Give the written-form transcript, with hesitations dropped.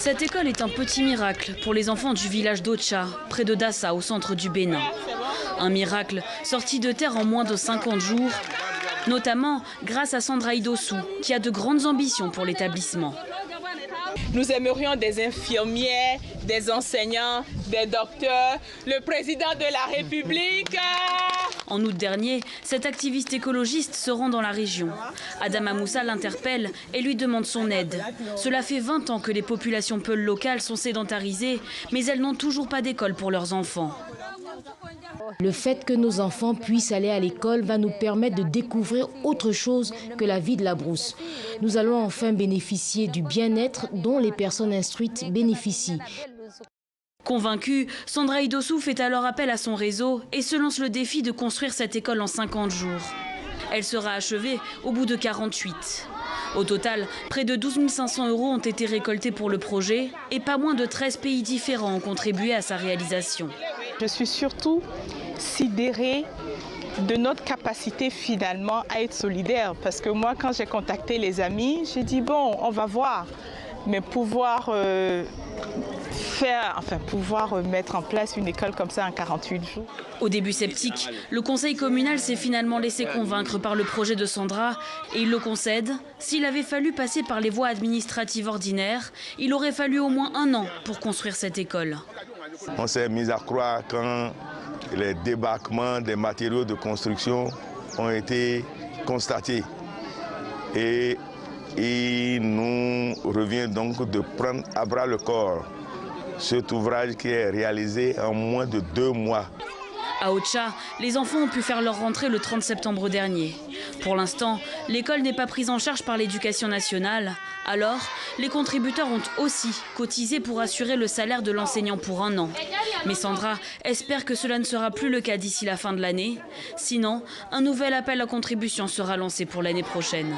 Cette école est un petit miracle pour les enfants du village d'Ocha, près de Dassa, au centre du Bénin. Un miracle sorti de terre en moins de 50 jours, notamment grâce à Sandra Idossou, qui a de grandes ambitions pour l'établissement. Nous aimerions des infirmières, des enseignants, des docteurs, le président de la République. En août dernier, cet activiste écologiste se rend dans la région. Adama Moussa l'interpelle et lui demande son aide. Cela fait 20 ans que les populations peules locales sont sédentarisées, mais elles n'ont toujours pas d'école pour leurs enfants. Le fait que nos enfants puissent aller à l'école va nous permettre de découvrir autre chose que la vie de la brousse. Nous allons enfin bénéficier du bien-être dont les personnes instruites bénéficient. Convaincue, Sandra Idossou fait alors appel à son réseau et se lance le défi de construire cette école en 50 jours. Elle sera achevée au bout de 48. Au total, près de 12 500 € ont été récoltés pour le projet et pas moins de 13 pays différents ont contribué à sa réalisation. Je suis surtout sidérée de notre capacité finalement à être solidaire. Parce que moi, quand j'ai contacté les amis, j'ai dit bon, on va voir. Mais pouvoir mettre en place une école comme ça en 48 jours. Au début sceptique, le conseil communal s'est finalement laissé convaincre par le projet de Sandra et il le concède. S'il avait fallu passer par les voies administratives ordinaires, il aurait fallu au moins 1 an pour construire cette école. On s'est mis à croire quand les débarquements des matériaux de construction ont été constatés. Et il nous revient donc de prendre à bras le corps cet ouvrage qui est réalisé en moins de 2 mois. À Ocha, les enfants ont pu faire leur rentrée le 30 septembre dernier. Pour l'instant, l'école n'est pas prise en charge par l'éducation nationale. Alors, les contributeurs ont aussi cotisé pour assurer le salaire de l'enseignant pour 1 an. Mais Sandra espère que cela ne sera plus le cas d'ici la fin de l'année. Sinon, un nouvel appel à contribution sera lancé pour l'année prochaine.